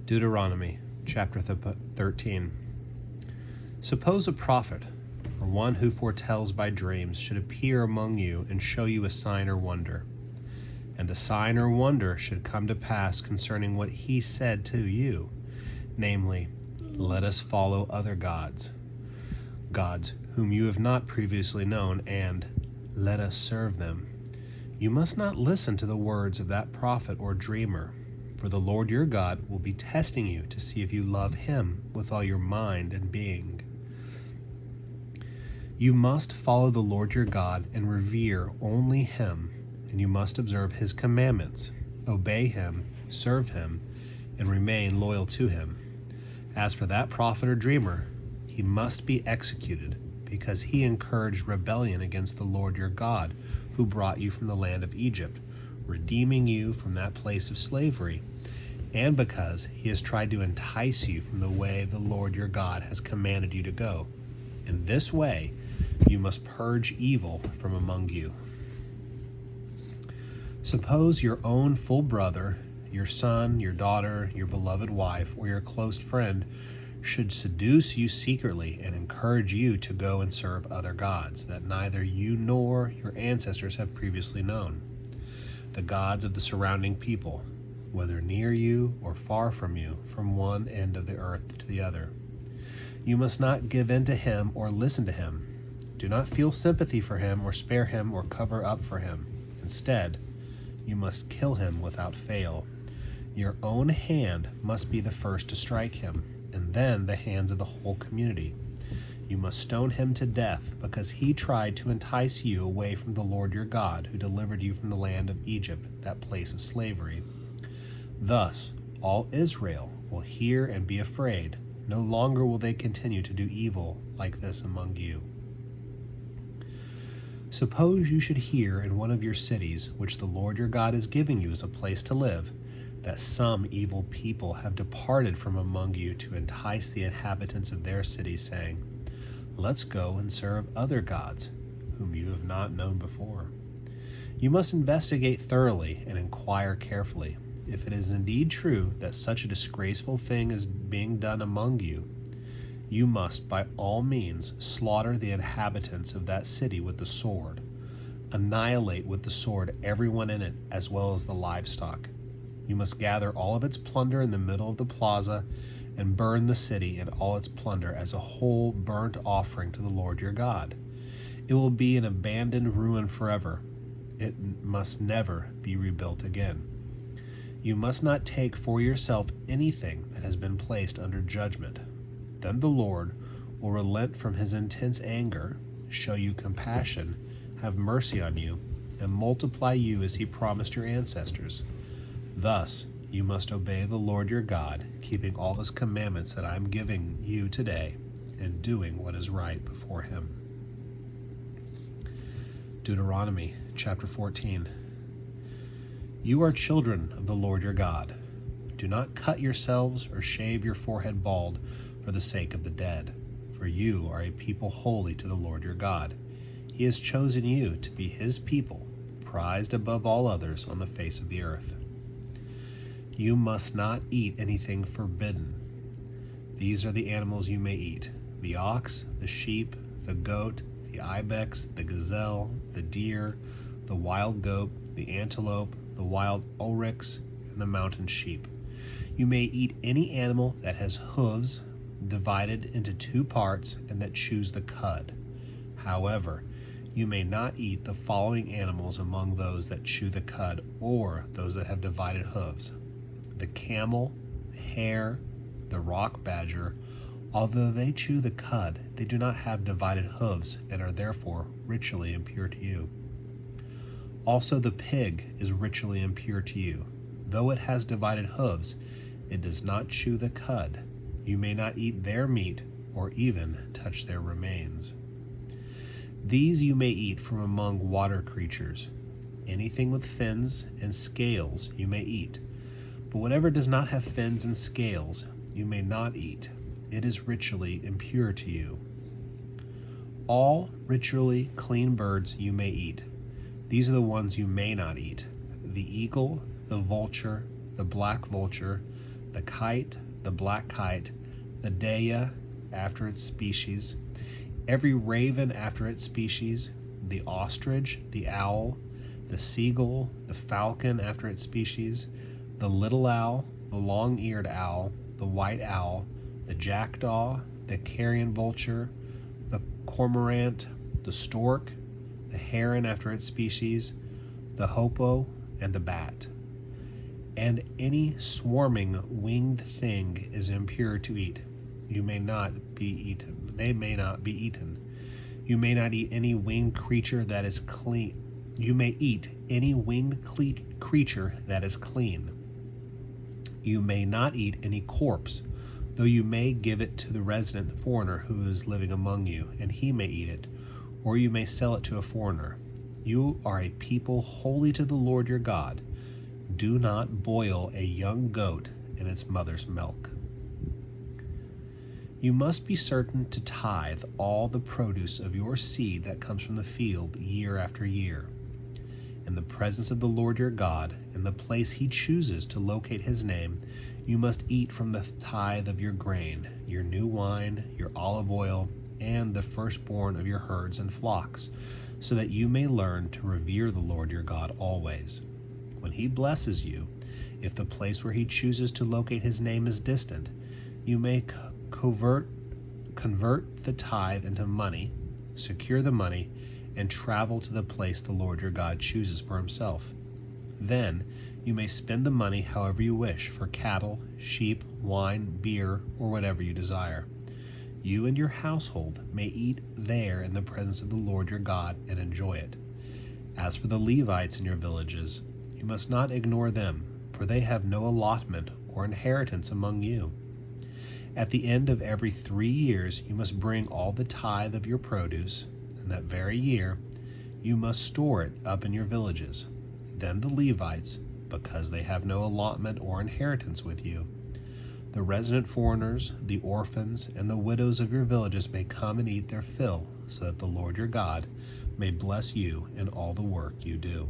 Deuteronomy chapter 13. Suppose a prophet, or one who foretells by dreams, should appear among you and show you a sign or wonder. And the sign or wonder should come to pass concerning what he said to you, namely, let us follow other gods, gods whom you have not previously known, and let us serve them. You must not listen to the words of that prophet or dreamer, for the Lord your God will be testing you to see if you love him with all your mind and being. You must follow the Lord your God and revere only him, and you must observe his commandments, obey him, serve him, and remain loyal to him. As for that prophet or dreamer, he must be executed, because he encouraged rebellion against the Lord your God, who brought you from the land of Egypt, redeeming you from that place of slavery, and because he has tried to entice you from the way the Lord your God has commanded you to go. In this way, you must purge evil from among you. Suppose your own full brother, your son, your daughter, your beloved wife, or your close friend should seduce you secretly and encourage you to go and serve other gods that neither you nor your ancestors have previously known, the gods of the surrounding people, whether near you or far from you, from one end of the earth to the other. You must not give in to him or listen to him. Do not feel sympathy for him or spare him or cover up for him. Instead, you must kill him without fail. Your own hand must be the first to strike him, and then the hands of the whole community. You must stone him to death because he tried to entice you away from the Lord your God, who delivered you from the land of Egypt, that place of slavery. Thus, all Israel will hear and be afraid. No longer will they continue to do evil like this among you. Suppose you should hear in one of your cities, which the Lord your God is giving you as a place to live, that some evil people have departed from among you to entice the inhabitants of their cities, saying, let's go and serve other gods, whom you have not known before. You must investigate thoroughly and inquire carefully. If it is indeed true that such a disgraceful thing is being done among you, you must by all means slaughter the inhabitants of that city with the sword. Annihilate with the sword everyone in it, as well as the livestock. You must gather all of its plunder in the middle of the plaza and burn the city and all its plunder as a whole burnt offering to the Lord your God. It will be an abandoned ruin forever. It must never be rebuilt again. You must not take for yourself anything that has been placed under judgment. Then the Lord will relent from his intense anger, show you compassion, have mercy on you, and multiply you as he promised your ancestors. Thus, you must obey the Lord your God, keeping all his commandments that I am giving you today, and doing what is right before him. Deuteronomy chapter 14. You are children of the Lord your God. Do not cut yourselves or shave your forehead bald for the sake of the dead, for you are a people holy to the Lord your God. He has chosen you to be his people, prized above all others on the face of the earth. You must not eat anything forbidden. These are the animals you may eat: the ox, the sheep, the goat, the ibex, the gazelle, the deer, the wild goat, the antelope, the wild oryx, and the mountain sheep. You may eat any animal that has hooves divided into two parts and that chews the cud. However, you may not eat the following animals among those that chew the cud or those that have divided hooves: the camel, the hare, the rock badger. Although they chew the cud, they do not have divided hooves and are therefore ritually impure to you. Also the pig is ritually impure to you. Though it has divided hooves, it does not chew the cud. You may not eat their meat or even touch their remains. These you may eat from among water creatures. Anything with fins and scales you may eat, but whatever does not have fins and scales you may not eat. It is ritually impure to you. All ritually clean birds you may eat. These are the ones you may not eat: the eagle, the vulture, the black vulture, the kite, the black kite, the daya after its species, every raven after its species, the ostrich, the owl, the seagull, the falcon after its species, the little owl, the long-eared owl, the white owl, the jackdaw, the carrion vulture, the cormorant, the stork, the heron after its species, the hoopoe, and the bat. And any swarming winged thing is impure to eat. You may not be eaten. They may not be eaten. You may not eat any winged creature that is clean. You may eat any winged creature that is clean. You may not eat any corpse, though you may give it to the resident foreigner who is living among you, and he may eat it, or you may sell it to a foreigner. You are a people holy to the Lord your God. Do not boil a young goat in its mother's milk. You must be certain to tithe all the produce of your seed that comes from the field year after year. In the presence of the Lord your God, in the place he chooses to locate his name, you must eat from the tithe of your grain, your new wine, your olive oil, and the firstborn of your herds and flocks, so that you may learn to revere the Lord your God always. When he blesses you, if the place where he chooses to locate his name is distant, you may convert the tithe into money, secure the money, and travel to the place the Lord your God chooses for himself. Then you may spend the money however you wish, for cattle, sheep, wine, beer, or whatever you desire. You and your household may eat there in the presence of the Lord your God and enjoy it. As for the Levites in your villages, you must not ignore them, for they have no allotment or inheritance among you. At the end of every 3 years, you must bring all the tithe of your produce, and that very year you must store it up in your villages. Then the Levites, because they have no allotment or inheritance with you, the resident foreigners, the orphans, and the widows of your villages may come and eat their fill, so that the Lord your God may bless you in all the work you do.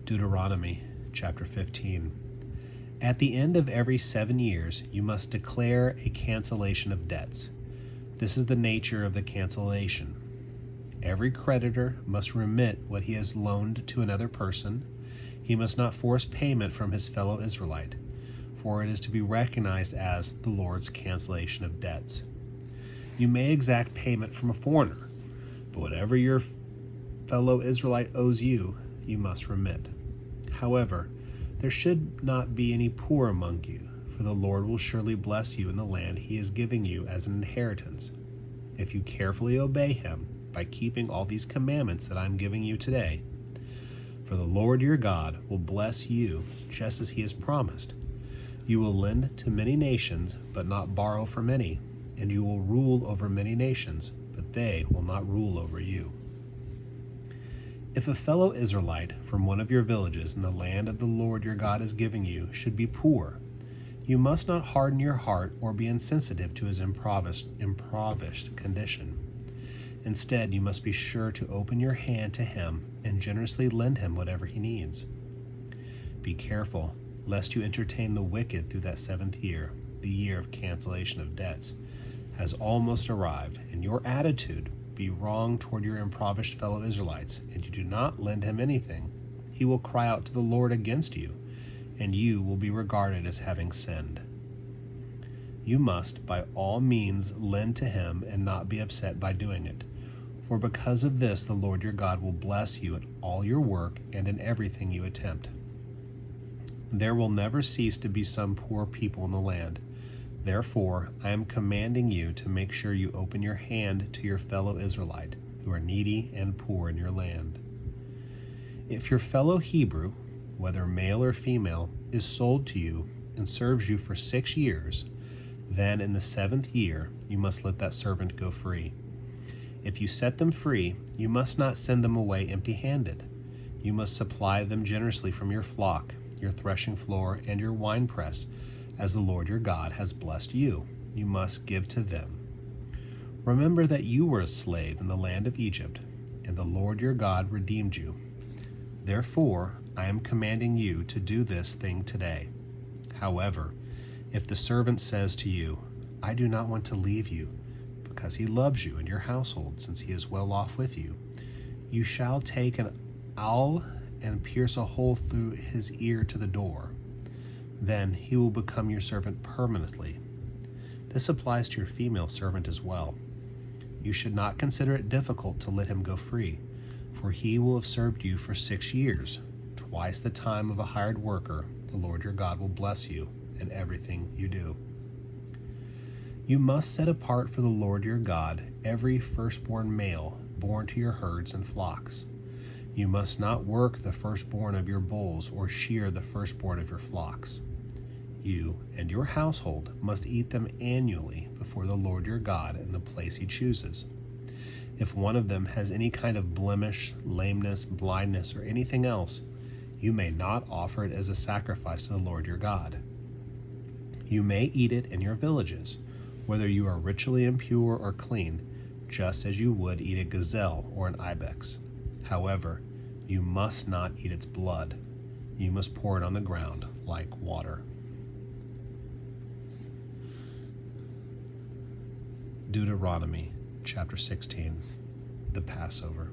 Deuteronomy chapter 15. At the end of every 7 years, you must declare a cancellation of debts. This is the nature of the cancellation. Every creditor must remit what he has loaned to another person. He must not force payment from his fellow Israelite, for it is to be recognized as the Lord's cancellation of debts. You may exact payment from a foreigner, but whatever your fellow Israelite owes you, you must remit. However, there should not be any poor among you, for the Lord will surely bless you in the land he is giving you as an inheritance, if you carefully obey him by keeping all these commandments that I am giving you today. For the Lord your God will bless you just as he has promised. You will lend to many nations, but not borrow from any, and you will rule over many nations, but they will not rule over you. If a fellow Israelite from one of your villages in the land of the Lord your God is giving you should be poor, you must not harden your heart or be insensitive to his impoverished condition. Instead, you must be sure to open your hand to him and generously lend him whatever he needs. Be careful, lest you entertain the wicked through that 7th year, the year of cancellation of debts, has almost arrived, and your attitude be wrong toward your impoverished fellow Israelites, and you do not lend him anything. He will cry out to the Lord against you, and you will be regarded as having sinned. You must, by all means, lend to him and not be upset by doing it. For because of this, the Lord your God will bless you in all your work and in everything you attempt. There will never cease to be some poor people in the land. Therefore, I am commanding you to make sure you open your hand to your fellow Israelite, who are needy and poor in your land. If your fellow Hebrew, whether male or female, is sold to you and serves you for 6 years, then in the 7th year you must let that servant go free. If you set them free, you must not send them away empty-handed. You must supply them generously from your flock, your threshing floor, and your winepress, as the Lord your God has blessed you. You must give to them. Remember that you were a slave in the land of Egypt, and the Lord your God redeemed you. Therefore, I am commanding you to do this thing today. However, if the servant says to you, I do not want to leave you, because he loves you and your household, since he is well off with you, you shall take an awl and pierce a hole through his ear to the door. Then he will become your servant permanently. This applies to your female servant as well. You should not consider it difficult to let him go free, for he will have served you for 6 years, twice the time of a hired worker. The Lord your God will bless you in everything you do. You must set apart for the Lord your God every firstborn male born to your herds and flocks. You must not work the firstborn of your bulls or shear the firstborn of your flocks. You and your household must eat them annually before the Lord your God in the place he chooses. If one of them has any kind of blemish, lameness, blindness, or anything else, you may not offer it as a sacrifice to the Lord your God. You may eat it in your villages, whether you are ritually impure or clean, just as you would eat a gazelle or an ibex. However, you must not eat its blood. You must pour it on the ground like water. Deuteronomy chapter 16, the Passover.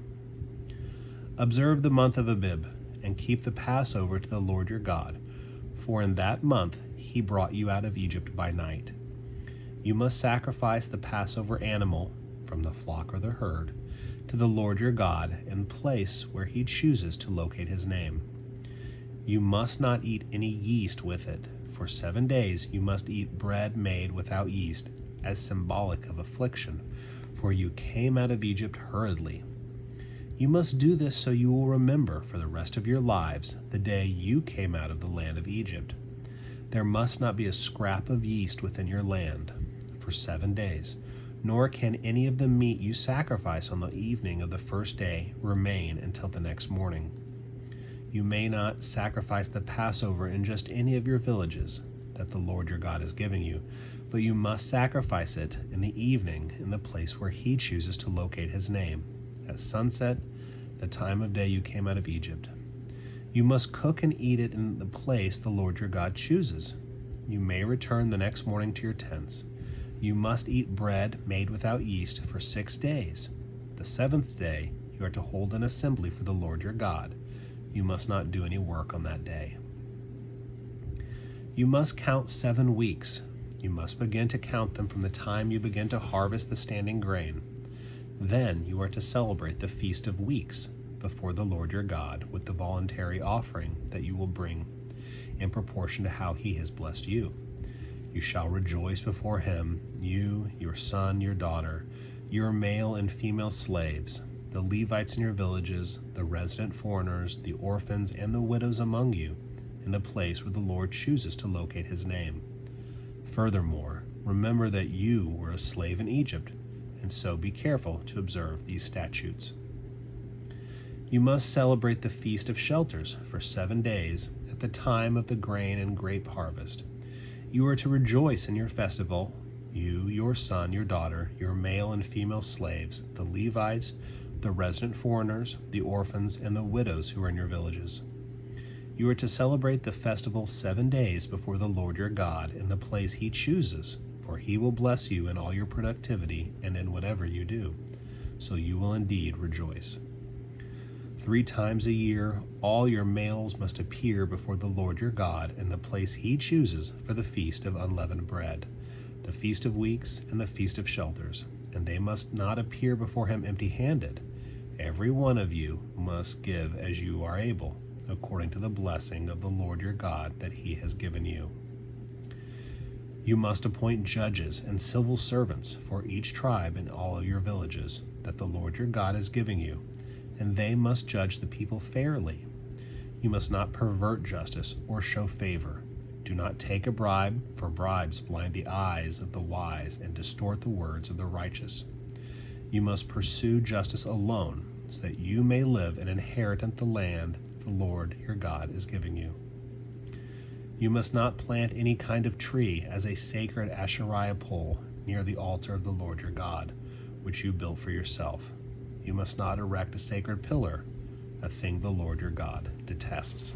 Observe the month of Abib, and keep the Passover to the Lord your God, for in that month he brought you out of Egypt by night. You must sacrifice the Passover animal from the flock or the herd to the Lord your God in place where he chooses to locate his name. You must not eat any yeast with it. For 7 days you must eat bread made without yeast, as symbolic of affliction, for you came out of Egypt hurriedly. You must do this so you will remember for the rest of your lives the day you came out of the land of Egypt. There must not be a scrap of yeast within your land for 7 days, nor can any of the meat you sacrifice on the evening of the first day remain until the next morning. You may not sacrifice the Passover in just any of your villages that the Lord your God is giving you, but you must sacrifice it in the evening in the place where he chooses to locate his name, at sunset, the time of day you came out of Egypt. You must cook and eat it in the place the Lord your God chooses. You may return the next morning to your tents. You must eat bread made without yeast for 6 days. The 7th day you are to hold an assembly for the Lord your God. You must not do any work on that day. You must count 7 weeks. You must begin to count them from the time you begin to harvest the standing grain. Then you are to celebrate the Feast of Weeks before the Lord your God with the voluntary offering that you will bring in proportion to how he has blessed you. You shall rejoice before him, you, your son, your daughter, your male and female slaves, the Levites in your villages, the resident foreigners, the orphans, and the widows among you, in the place where the Lord chooses to locate his name. Furthermore, remember that you were a slave in Egypt, and so be careful to observe these statutes. You must celebrate the Feast of Shelters for 7 days at the time of the grain and grape harvest. You are to rejoice in your festival, you, your son, your daughter, your male and female slaves, the Levites, the resident foreigners, the orphans, and the widows who are in your villages. You are to celebrate the festival 7 days before the Lord your God in the place he chooses, for he will bless you in all your productivity and in whatever you do, so you will indeed rejoice. 3 times a year, all your males must appear before the Lord your God in the place he chooses for the Feast of Unleavened Bread, the Feast of Weeks, and the Feast of Shelters, and they must not appear before him empty-handed. Every one of you must give as you are able, according to the blessing of the Lord your God that he has given you. You must appoint judges and civil servants for each tribe in all of your villages that the Lord your God is giving you, and they must judge the people fairly. You must not pervert justice or show favor. Do not take a bribe, for bribes blind the eyes of the wise and distort the words of the righteous. You must pursue justice alone, so that you may live and inherit the land the Lord your God is giving you. You must not plant any kind of tree as a sacred Asherah pole near the altar of the Lord your God, which you built for yourself. You must not erect a sacred pillar, a thing the Lord your God detests.